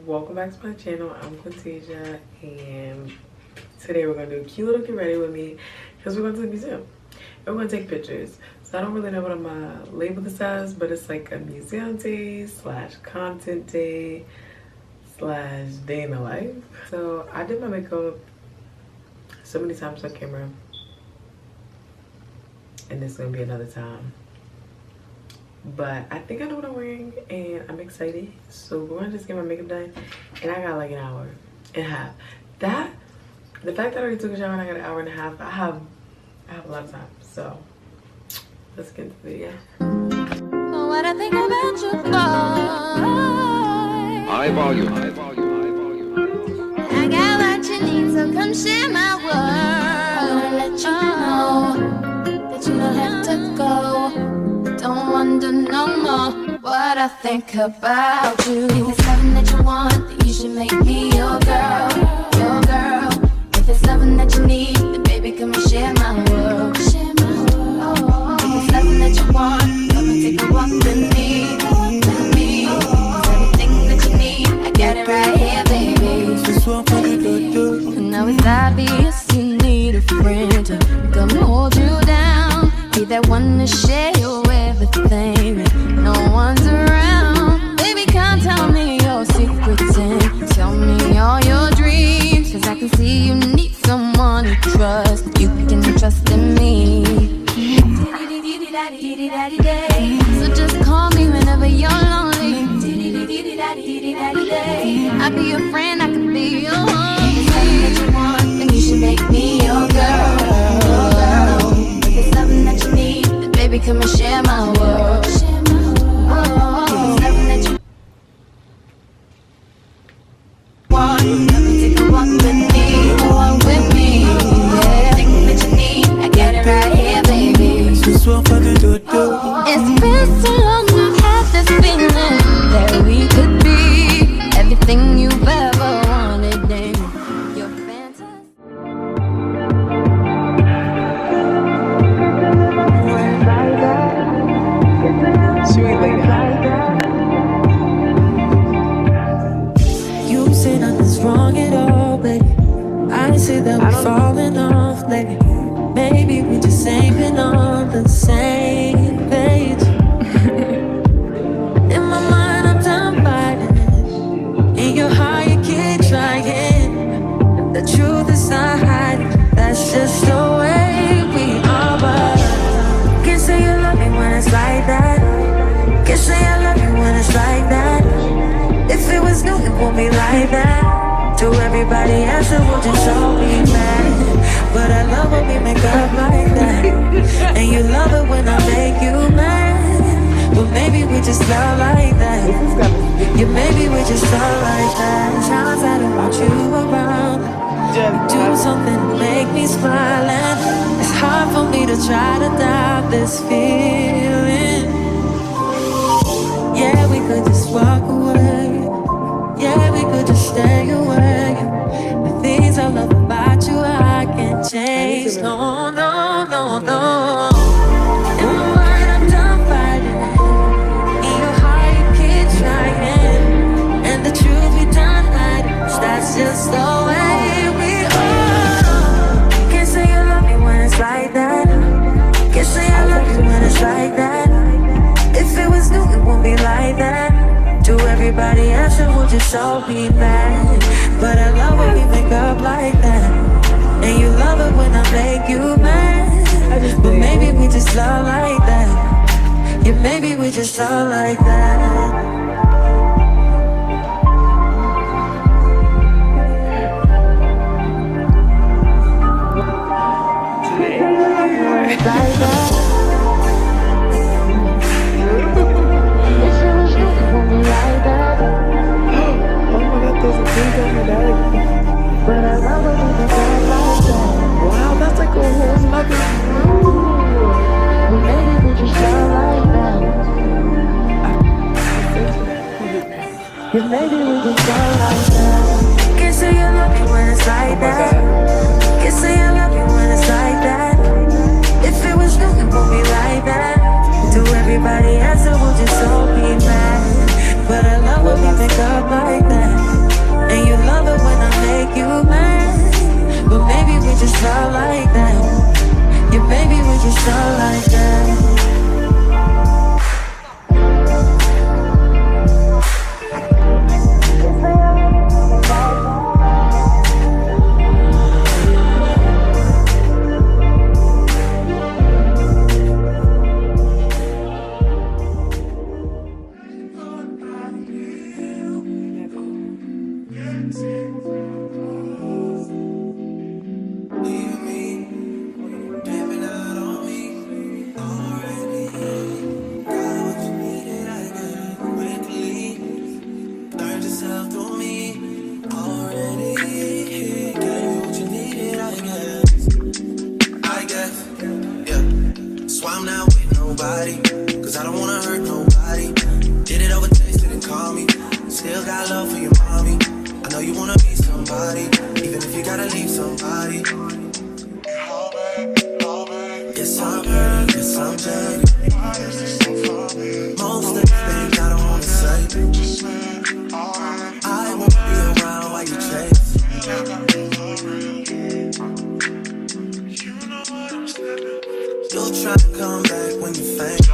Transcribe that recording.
welcome back to my channel. I'm Quintasia, and today we're gonna do a cute little get ready with me because we're going to the museum and we're gonna take pictures. So I don't really know what I'm gonna label this as, but it's like a museum day / content day / day in the life. So I did my makeup so many times on camera, and this is gonna be another time. But I think I know what I'm wearing and I'm excited. So we're gonna just get my makeup done, and I got like an hour and a half. The fact that I already took a shower and I got an hour and a half, I have a lot of time. So let's get into the video. What I think about you, boy. High volume. I got what you need, so come share my world. I wanna let you know that you don't have to go. Don't wonder no more what I think about you. If it's something that you want, then you should make me your girl, your girl. If it's something that you need, then baby come and share my world, share my world. If it's something that you want, come and take a walk with me, with me. Cause everything that you need, I got it right here, baby. And now it's obvious you need a friend to come and hold you down. Be that one to share your everything when no one's around. Baby, come tell me your secrets and tell me all your dreams. Cause I can see you need someone to trust. You can trust in me. So just call me whenever you're lonely. I'll be your friend, I can be your homie. If it's something that you want, then you should make me your girl. If it's something that you need, then baby come and share my world. If it's something that you want, come and take a walk with me, walk with me. Yeah, everything that you need, I got it right here, baby. It's been so long I've had this feeling that we could be everything you've ever wanted in your fantasy. Should we lay down? You say nothing's wrong at all, baby. I say that we're falling off, baby. Maybe we just ain't been on the same page. In my mind, I'm done fighting. In your heart, you keep trying. The truth is not hiding. That's just the way we are. But can't say you love me when it's like that. Can't say I love you when it's like that. If it was new, it won't be like that. To everybody else, it will just all be mad. But I love when we make up like that. And you love it when I make you mad. But maybe we just love like that. Yeah, maybe we just love like that. Times I don't want you around. You do something to make me smile, and it's hard for me to try to doubt this feeling. Yeah, we could just walk away. Yeah, we could just stay away. The things I love about you, I can't change. No, no, no, no. In my mind, I'm done fighting. In your heart, you keep trying. And the truth we done hiding. That's just the way we are. Can't say you love me when it's like that. Can't say I love you when it's like that. If it was new, it won't be like that. To everybody else, it will just all be bad. But I love when we make up like that. And you love it when I make you mad. But maybe we just love like that. Yeah, maybe we just love like that. Like that. But I love when we make up like that. Wow, that's like a whole nother room. But maybe we just love like that. Yeah, maybe we just love like that. Can't say you love me when it's like that. Can't say I love you when it's like that. If it was new, it won't be like that. To everybody else, it will just all be mad. But I love when we make up like that. yourself through me. Already gave you what you needed, I guess, yeah. So I'm not with nobody, cause I don't wanna hurt nobody. Did it over text, didn't call me. Still got love for your mommy. I know you wanna be somebody, even if you gotta leave somebody. Yes, I'm hurting, yes, I'm jaded. Most of the things I don't wanna say. I won't be around while you chase. You'll try to come back when you faint.